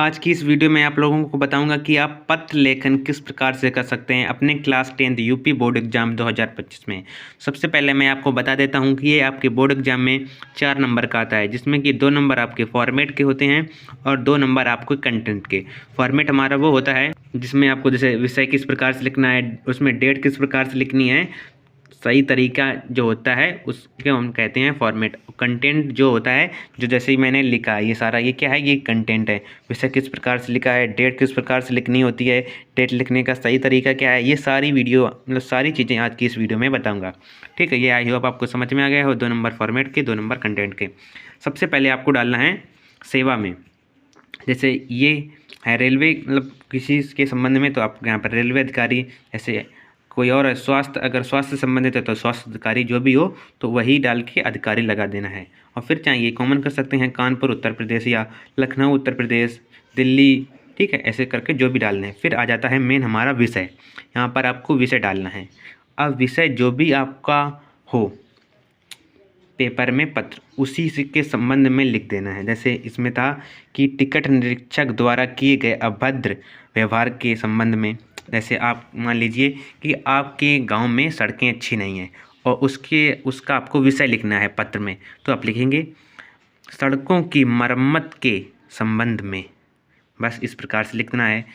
आज की इस वीडियो में आप लोगों को बताऊंगा कि आप पत्र लेखन किस प्रकार से कर सकते हैं अपने class 10th UP board exam 2025 में। सबसे पहले मैं आपको बता देता हूं कि ये आपके बोर्ड एग्जाम में 4 नंबर का आता है, जिसमें कि 2 नंबर आपके फॉर्मेट के होते हैं और 2 नंबर आपको कंटेंट के। फॉर्मेट हमारा वो होता है जिसमें आपको जैसे विषय किस प्रकार से लिखना है, उसमें डेट किस प्रकार से लिखनी है, सही तरीका जो होता है उसके हम कहते हैं फॉर्मेट। कंटेंट जो होता है, जो जैसे ही मैंने लिखा है ये सारा, ये क्या है, ये कंटेंट है। विषय किस प्रकार से लिखा है, डेट किस प्रकार से लिखनी होती है, डेट लिखने का सही तरीका क्या है, ये सारी वीडियो मतलब सारी चीज़ें आज की इस वीडियो में बताऊंगा। ठीक है, ये आई होप आपको समझ में आ गया हो। 2 नंबर फॉर्मेट के, 2 नंबर कंटेंट के। सबसे पहले आपको डालना है सेवा में। जैसे ये है रेलवे, मतलब किसी के संबंध में, तो आपको यहाँ पर रेलवे अधिकारी, जैसे कोई और है स्वास्थ्य, अगर स्वास्थ्य से संबंधित है तो स्वास्थ्य अधिकारी जो भी हो तो वही डाल के अधिकारी लगा देना है। और फिर चाहिए कॉमन कर सकते हैं कानपुर उत्तर प्रदेश या लखनऊ उत्तर प्रदेश, दिल्ली, ठीक है, ऐसे करके जो भी डालना है। फिर आ जाता है मेन हमारा विषय। यहाँ पर आपको विषय डालना है। अब विषय जो भी आपका हो पेपर में पत्र, उसी के संबंध में लिख देना है। जैसे इसमें था कि टिकट निरीक्षक द्वारा किए गए अभद्र व्यवहार के संबंध में। जैसे आप मान लीजिए कि आपके गांव में सड़कें अच्छी नहीं हैं और उसका आपको विषय लिखना है पत्र में, तो आप लिखेंगे सड़कों की मरम्मत के संबंध में। बस इस प्रकार से लिखना है।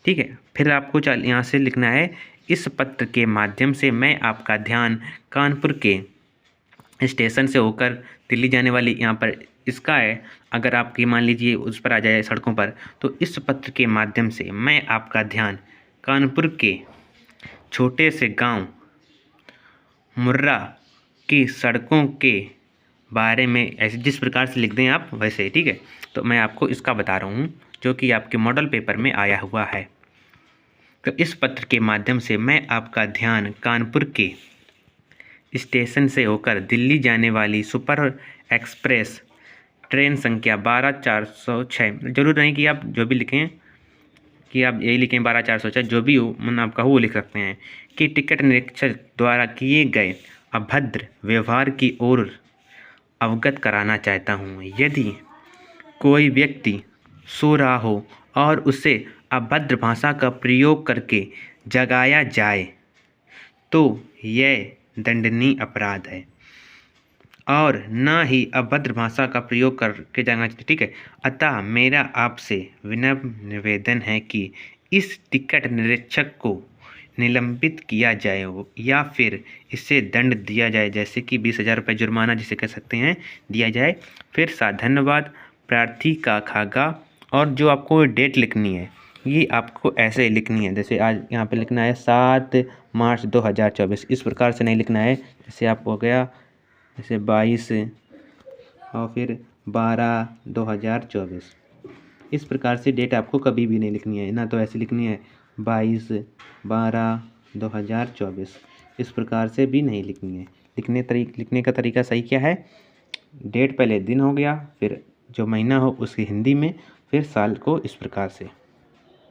ठीक है, फिर आपको यहाँ से लिखना है इस पत्र के माध्यम से मैं आपका ध्यान कानपुर के स्टेशन से होकर दिल्ली जाने वाली, यहाँ पर इसका है, अगर आपकी मान लीजिए उस पर आ जाए सड़कों पर, तो इस पत्र के माध्यम से मैं आपका ध्यान कानपुर के छोटे से गांव मुर्रा की सड़कों के बारे में, ऐसे जिस प्रकार से लिख दें आप वैसे। ठीक है, तो मैं आपको इसका बता रहा हूँ जो कि आपके मॉडल पेपर में आया हुआ है। तो इस पत्र के माध्यम से मैं आपका ध्यान कानपुर के स्टेशन से होकर दिल्ली जाने वाली सुपर एक्सप्रेस ट्रेन संख्या 12406, जरूर नहीं कि आप जो भी लिखें कि आप यही लिखें 12406, जो भी हो मन आपका हो वो लिख सकते हैं, कि टिकट निरीक्षक द्वारा किए गए अभद्र व्यवहार की ओर अवगत कराना चाहता हूँ। यदि कोई व्यक्ति सो रहा हो और उसे अभद्र भाषा का प्रयोग करके जगाया जाए तो यह दंडनीय अपराध है और न ही अभद्र भाषा का प्रयोग करके जाना चाहिए। ठीक है, अतः मेरा आपसे विनम्र निवेदन है कि इस टिकट निरीक्षक को निलंबित किया जाए या फिर इसे दंड दिया जाए, जैसे कि 20,000 रुपये जुर्माना जिसे कह सकते हैं, दिया जाए। फिर धन्यवाद प्रार्थी का खागा। और जो आपको डेट लिखनी है ये आपको ऐसे लिखनी है, जैसे आज यहाँ पे लिखना है 7 मार्च 2024, इस प्रकार से नहीं लिखना है। जैसे आपको हो गया जैसे 22 और फिर 12/2024, इस प्रकार से डेट आपको कभी भी नहीं लिखनी है ना, तो ऐसे लिखनी है 22/12/2024, इस प्रकार से भी नहीं लिखनी है। लिखने का तरीका सही क्या है, डेट पहले दिन हो गया, फिर जो महीना हो उसकी हिंदी में, फिर साल को इस प्रकार से।